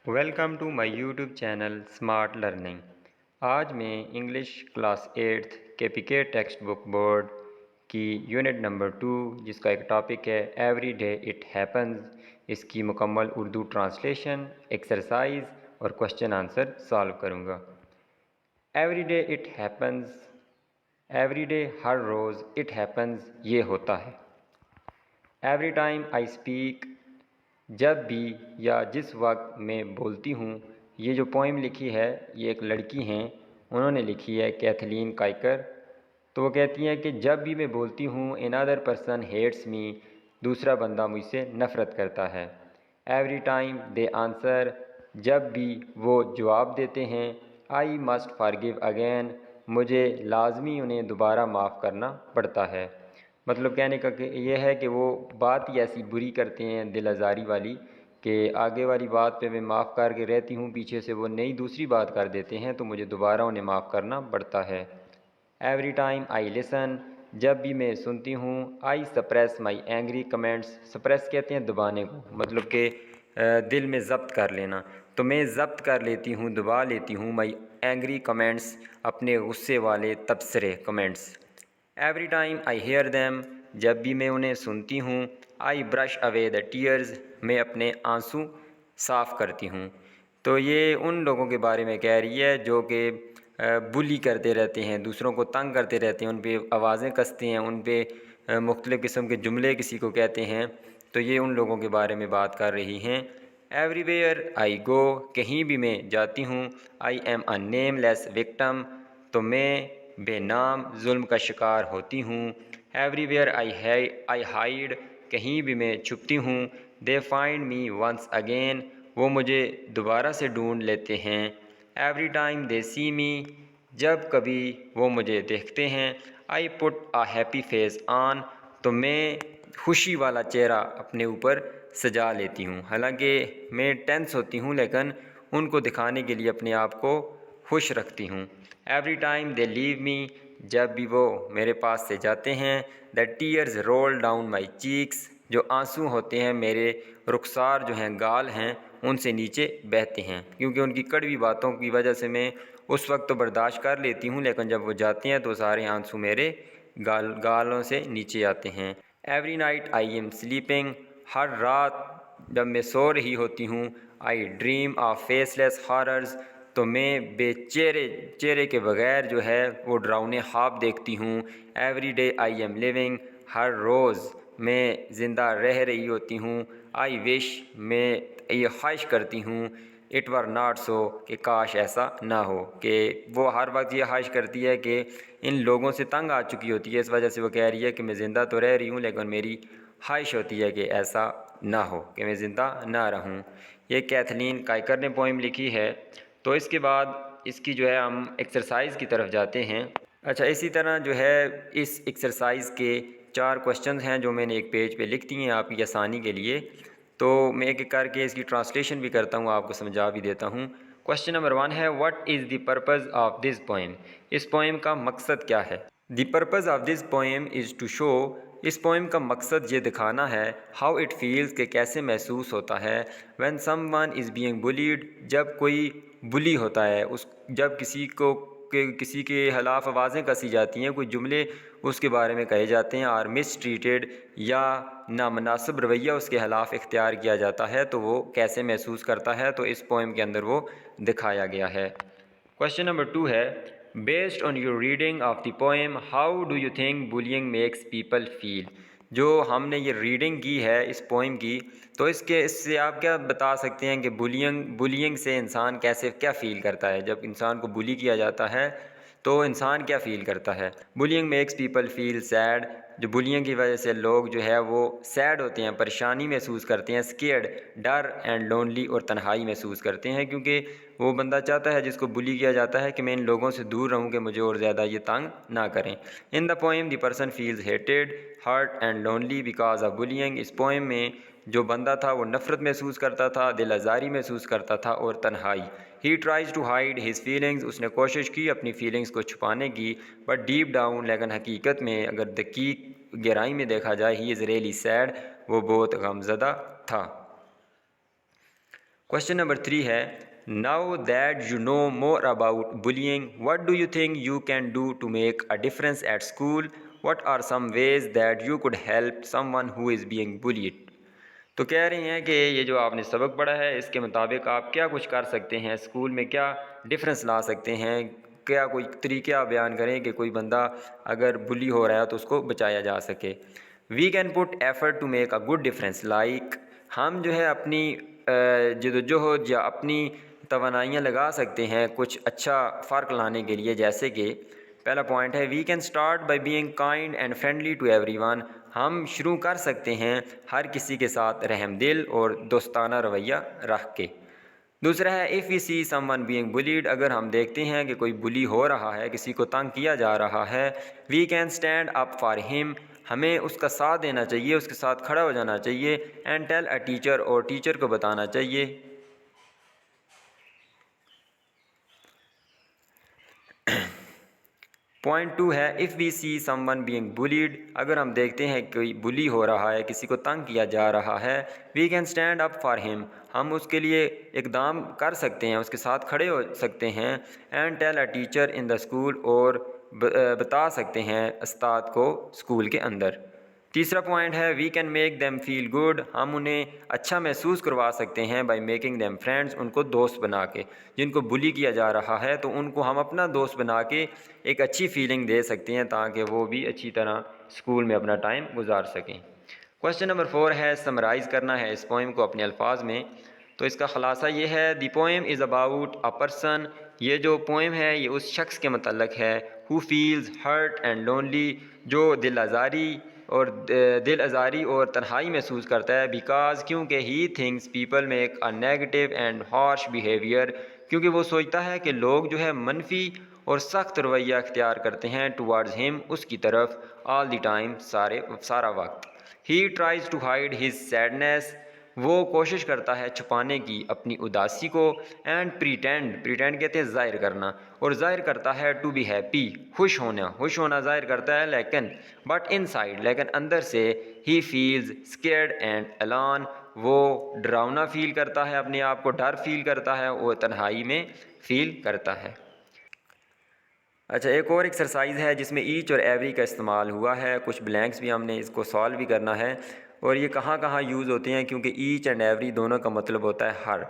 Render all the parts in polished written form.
Welcome to my YouTube channel smart learning. آج میں English class 8 K P K textbook board کی unit number 2 جس کا ایک ٹاپک ہے ایوری ڈے اٹ ہیپنز، اس کی مکمل اردو ٹرانسلیشن، ایکسرسائز اور کوشچن آنسر سالو کروں گا۔ Every day it happens, every day ہر روز، اٹ ہیپنز یہ ہوتا ہے۔ ایوری ٹائم آئی اسپیک، جب بھی یا جس وقت میں بولتی ہوں۔ یہ جو پوئم لکھی ہے یہ ایک لڑکی ہیں، انہوں نے لکھی ہے، کیتھلین کائکر۔ تو وہ کہتی ہیں کہ جب بھی میں بولتی ہوں another person hates me، دوسرا بندہ مجھ سے نفرت کرتا ہے۔ ایوری ٹائم دے آنسر، جب بھی وہ جواب دیتے ہیں۔ I must forgive again، مجھے لازمی انہیں دوبارہ معاف کرنا پڑتا ہے۔ مطلب کہنے کا کہ یہ ہے کہ وہ بات ہی ایسی بری کرتے ہیں، دل آزاری والی، کہ آگے والی بات پہ میں معاف کر کے رہتی ہوں، پیچھے سے وہ نئی دوسری بات کر دیتے ہیں تو مجھے دوبارہ انہیں معاف کرنا پڑتا ہے۔ ایوری ٹائم آئی لسن، جب بھی میں سنتی ہوں۔ آئی سپریس مائی اینگری کمنٹس، سپریس کہتے ہیں دبانے کو، مطلب کہ دل میں ضبط کر لینا، تو میں ضبط کر لیتی ہوں، دبا لیتی ہوں مائی اینگری کمنٹس، اپنے غصے والے تبصرے comments. Every time I hear them, جب بھی میں انہیں سنتی ہوں۔ آئی برش اوے دا ٹیئرز، میں اپنے آنسو صاف کرتی ہوں۔ تو یہ ان لوگوں کے بارے میں کہہ رہی ہے جو کہ بلی کرتے رہتے ہیں، دوسروں کو تنگ کرتے رہتے ہیں، ان پہ آوازیں کستے ہیں، ان پہ مختلف قسم کے جملے کسی کو کہتے ہیں، تو یہ ان لوگوں کے بارے میں بات کر رہی ہیں۔ ایوری ویئر آئی گو، کہیں بھی میں جاتی ہوں۔ I am a name less victim, تو میں بے نام ظلم کا شکار ہوتی ہوں۔ ایوری ویئر آئی ہائیڈ، کہیں بھی میں چھپتی ہوں۔ They find me once again, وہ مجھے دوبارہ سے ڈھونڈ لیتے ہیں۔ ایوری ٹائم دے سی می، جب کبھی وہ مجھے دیکھتے ہیں۔ آئی پٹ اے ہیپی فیس آن، تو میں خوشی والا چہرہ اپنے اوپر سجا لیتی ہوں۔ حالانکہ میں ٹینس ہوتی ہوں لیکن ان کو دکھانے کے لیے اپنے آپ کو خوش رکھتی ہوں۔ ایوری ٹائم دے لیو می، جب بھی وہ میرے پاس سے جاتے ہیں۔ دا ٹیئرز رول ڈاؤن مائی چیکس، جو آنسو ہوتے ہیں میرے رخسار جو ہیں، گال ہیں، ان سے نیچے بہتے ہیں، کیونکہ ان کی کڑوی باتوں کی وجہ سے میں اس وقت تو برداشت کر لیتی ہوں لیکن جب وہ جاتے ہیں تو سارے آنسو میرے گالوں سے نیچے آتے ہیں۔ Every night I am sleeping, ہر رات جب میں سو رہی ہوتی ہوں۔ I dream of faceless horrors, تو میں بے چہرے کے بغیر جو ہے وہ ڈراؤنے خواب دیکھتی ہوں۔ Every day I am living, ہر روز میں زندہ رہ رہی ہوتی ہوں۔ آئی وش، میں یہ خواہش کرتی ہوں۔ اٹ ور ناٹ سو، کہ کاش ایسا نہ ہو، کہ وہ ہر وقت یہ خواہش کرتی ہے کہ ان لوگوں سے تنگ آ چکی ہوتی ہے، اس وجہ سے وہ کہہ رہی ہے کہ میں زندہ تو رہ رہی ہوں لیکن میری خواہش ہوتی ہے کہ ایسا نہ ہو، کہ میں زندہ نہ رہوں۔ یہ کیتھلین کائکر نے پوئم لکھی ہے۔ تو اس کے بعد اس کی جو ہے ہم ایکسرسائز کی طرف جاتے ہیں۔ اچھا، اسی طرح جو ہے اس ایکسرسائز کے 4 کوشچنز ہیں جو میں نے ایک پیج پہ لکھ دی ہیں آپ کی آسانی کے لیے، تو میں ایک ایک کر کے اس کی ٹرانسلیشن بھی کرتا ہوں، آپ کو سمجھا بھی دیتا ہوں۔ کوشچن نمبر 1 ہے what is the purpose of this poem, اس پوئم کا مقصد کیا ہے؟ The purpose of this poem is to show, اس پوئم کا مقصد یہ دکھانا ہے، ہاؤ اٹ فیلز، کہ کیسے محسوس ہوتا ہے، when someone is being bullied, جب کوئی بلی ہوتا ہے، جب کسی کے خلاف آوازیں کسی جاتی ہیں، کوئی جملے اس کے بارے میں کہے جاتے ہیں، اور مس ٹریٹڈ، یا نامناسب رویہ اس کے خلاف اختیار کیا جاتا ہے، تو وہ کیسے محسوس کرتا ہے، تو اس پوئم کے اندر وہ دکھایا گیا ہے۔ کوشچن نمبر 2 ہے based on your reading of the poem how do you think bullying makes people feel, جو ہم نے یہ ریڈنگ کی ہے اس پوئم کی، تو اس سے آپ کیا بتا سکتے ہیں کہ بولینگ سے انسان کیا فیل کرتا ہے، جب انسان کو بلی کیا جاتا ہے تو انسان کیا فیل کرتا ہے؟ بولینگ میکس پیپل فیل سیڈ، جو بولینگ کی وجہ سے لوگ جو ہے وہ سیڈ ہوتے ہیں، پریشانی محسوس کرتے ہیں، اسکیئرڈ، ڈر، اینڈ لونلی، اور تنہائی محسوس کرتے ہیں، کیونکہ وہ بندہ چاہتا ہے جس کو بلی کیا جاتا ہے کہ میں ان لوگوں سے دور رہوں، کہ مجھے اور زیادہ یہ تنگ نہ کریں۔ In the poem the person feels hated, hurt and lonely because of bullying, اس پوئم میں جو بندہ تھا وہ نفرت محسوس کرتا تھا، دل آزاری محسوس کرتا تھا، اور تنہائی۔ He tries to hide his feelings, اس نے کوشش کی اپنی فیلنگز کو چھپانے کی، بٹ ڈیپ ڈاؤن، لیکن حقیقت میں اگر دقیق گہرائی میں دیکھا جائے، ہی از ریئلی سیڈ، وہ بہت غمزدہ تھا۔ Question number 3 ہے Now that you know more about bullying, what do you think you can do to make a difference at school? What are some ways that you could help someone who is being bullied? تو کہہ رہی ہیں کہ یہ جو آپ نے سبق پڑھا ہے اس کے مطابق آپ کیا کچھ کر سکتے ہیں، اسکول میں کیا ڈفرینس لا سکتے ہیں، کیا کوئی طریقہ بیان کریں کہ کوئی بندہ اگر بلی ہو رہا ہے تو اس کو بچایا جا سکے۔ We can put effort to make a good difference, like ہم جو ہے اپنی جدوجہد یا اپنی توانائیاں لگا سکتے ہیں کچھ اچھا فرق لانے کے لیے، جیسے کہ پہلا پوائنٹ ہے we can start by being kind and friendly to everyone, ہم شروع کر سکتے ہیں ہر کسی کے ساتھ رحم دل اور دوستانہ رویہ رکھ کے۔ دوسرا ہے if we see someone being bullied, اگر ہم دیکھتے ہیں کہ کوئی بلی ہو رہا ہے، کسی کو تنگ کیا جا رہا ہے، we can stand up for ہم، ہمیں اس کا ساتھ دینا چاہیے، اس کے ساتھ کھڑا ہو جانا چاہیے، اینڈ ٹیل اے ٹیچر، اور ٹیچر کو بتانا چاہیے۔ پوائنٹ 2 ہے if we see someone being bullied, اگر ہم دیکھتے ہیں کہ کوئی بلی ہو رہا ہے، کسی کو تنگ کیا جا رہا ہے، we can stand up for ہم، ہم اس کے لیے اقدام کر سکتے ہیں، اس کے ساتھ کھڑے ہو سکتے ہیں، and tell a teacher in the school, اور بتا سکتے ہیں استاد کو اسکول کے اندر۔ تیسرا پوائنٹ ہے we can make them feel good, ہم انہیں اچھا محسوس کروا سکتے ہیں بائی میکنگ دیم فرینڈس، ان کو دوست بنا کے، جن کو بلی کیا جا رہا ہے تو ان کو ہم اپنا دوست بنا کے ایک اچھی فیلنگ دے سکتے ہیں تاکہ وہ بھی اچھی طرح اسکول میں اپنا ٹائم گزار سکیں۔ کویشچن نمبر 4 ہے سمرائز کرنا ہے اس پوئم کو اپنے الفاظ میں، تو اس کا خلاصہ یہ ہے the poem is about a person, یہ جو پوئم ہے یہ اس شخص کے متعلق ہے ہو فیلز ہرٹ اینڈ لونلی، جو دل آزاری اور تنہائی محسوس کرتا ہے، بیکاز کیونکہ he thinks people make a negative and harsh behaviour, کیونکہ وہ سوچتا ہے کہ لوگ جو ہے منفی اور سخت رویہ اختیار کرتے ہیں ٹوارڈز ہم، اس کی طرف، آل دی ٹائم، سارا وقت۔ He tries to hide his sadness, وہ کوشش کرتا ہے چھپانے کی اپنی اداسی کو، اینڈ پریٹینڈ کہتے ہیں ظاہر کرنا، اور ظاہر کرتا ہے ٹو بی ہیپی، خوش ہونا ظاہر کرتا ہے، بٹ ان سائڈ، لیکن اندر سے، ہی فیلز اسکیئرڈ اینڈ الان، وہ ڈراؤنا فیل کرتا ہے، اپنے آپ کو ڈر فیل کرتا ہے، وہ تنہائی میں فیل کرتا ہے۔ اچھا، ایک اور ایکسرسائز ہے جس میں ایچ اور ایوری کا استعمال ہوا ہے، کچھ بلینکس بھی ہم نے اس کو سالو بھی کرنا ہے، اور یہ کہاں کہاں یوز ہوتے ہیں، کیونکہ ایچ اینڈ ایوری دونوں کا مطلب ہوتا ہے ہر۔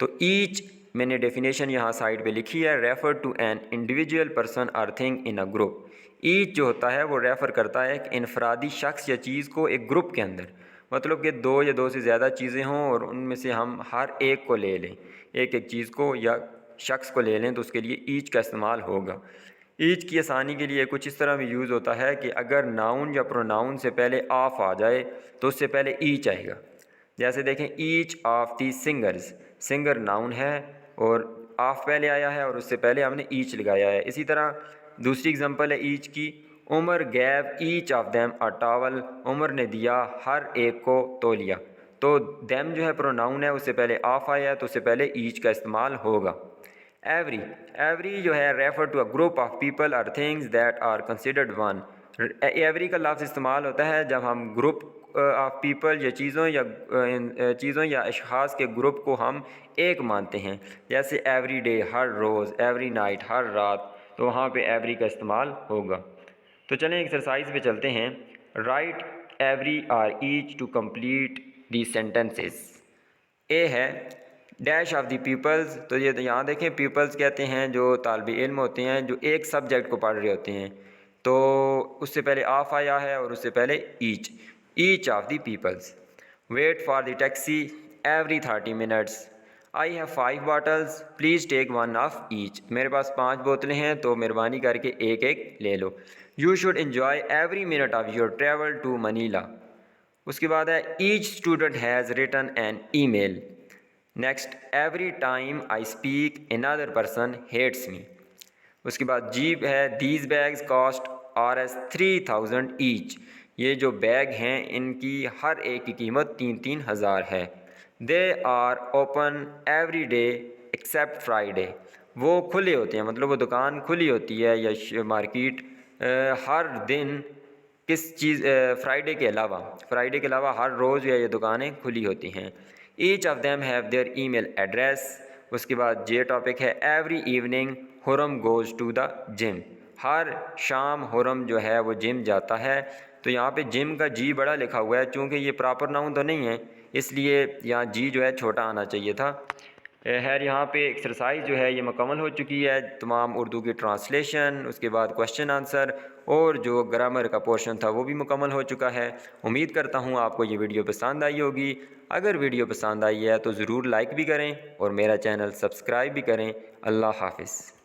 تو ایچ میں نے ڈیفینیشن یہاں سائڈ پہ لکھی ہے، refer to an individual person اور thing in a group. Each جو ہوتا ہے وہ ریفر کرتا ہے ایک انفرادی شخص یا چیز کو ایک گروپ کے اندر، مطلب کہ دو یا دو سے زیادہ چیزیں ہوں اور ان میں سے ہم ہر ایک کو لے لیں، ایک چیز کو یا شخص کو لے لیں، تو اس کے لیے ایچ کا استعمال ہوگا۔ ایچ کی آسانی کے لیے کچھ اس طرح بھی یوز ہوتا ہے کہ اگر ناؤن یا پروناؤن سے پہلے آف آ جائے تو اس سے پہلے ایچ آئے گا، جیسے دیکھیں each of the singers, singer known ہے اور آف پہلے آیا ہے اور اس سے پہلے ہم نے ایچ لگایا ہے۔ اسی طرح دوسری اگزامپل ہے ایچ کی، Umar gave each of them a towel, Umar نے دیا ہر ایک کو تولیہ، تو دیم جو ہے پروناؤن ہے، اس سے پہلے آف آیا ہے تو اس سے پہلے ایچ کا استعمال ہوگا۔ ایوری جو ہے refer to a group of people اور things that are considered one, every کا لفظ استعمال ہوتا ہے جب ہم گروپ آف پیپل یا چیزوں یا اشخاص کے گروپ کو ہم ایک مانتے ہیں، جیسے ایوری ڈے ہر روز، ایوری نائٹ ہر رات، تو وہاں پہ ایوری کا استعمال ہوگا۔ تو چلیں ایکسرسائز پہ چلتے ہیں۔ رائٹ ایوری اور each to complete the sentences. A ہے ڈیش آف دی پیپلز، تو یہ یہاں دیکھیں پیپلز کہتے ہیں جو طالب علم ہوتے ہیں جو ایک سبجیکٹ کو پڑھ رہے ہوتے ہیں، تو اس سے پہلے آف آیا ہے اور اس سے پہلے each of the peoples. Wait for the taxi every 30 minutes. I have 5 bottles please take 1 of each, میرے پاس 5 بوتلیں ہیں تو مہربانی کر کے ایک لے لو۔ You should enjoy every minute of your travel to Manila. اس کے بعد ہے each student has written an email. Next every time I speak another person hates me۔ اس کے بعد جی ہے these bags cost Rs 3000 each, یہ جو بیگ ہیں ان کی ہر ایک کی قیمت 3,000 ہے۔ They are open every day except Friday, وہ کھلے ہوتے ہیں، مطلب وہ دکان کھلی ہوتی ہے یا مارکیٹ ہر دن، کس چیز فرائیڈے کے علاوہ ہر روز یہ دکانیں کھلی ہوتی ہیں۔ Each of them have their email address. اس کے بعد جے ٹاپک ہے every evening Haram goes to the gym. ہر شام حرم جو ہے وہ جم جاتا ہے. تو یہاں پہ جم کا جی بڑا لکھا ہوا ہے، چونکہ یہ پراپر ناؤن تو نہیں ہے اس لیے یہاں جی جو ہے چھوٹا آنا چاہیے تھا. خیر یہاں پہ ایکسرسائز جو ہے یہ مکمل ہو چکی ہے. تمام اردو کی ٹرانسلیشن، اس کے بعد کوشچن آنسر اور جو گرامر کا پورشن تھا وہ بھی مکمل ہو چکا ہے. امید کرتا ہوں آپ کو یہ ویڈیو پسند آئی ہوگی. اگر ویڈیو پسند آئی ہے تو ضرور لائک بھی کریں اور میرا چینل سبسکرائب بھی کریں. اللہ حافظ.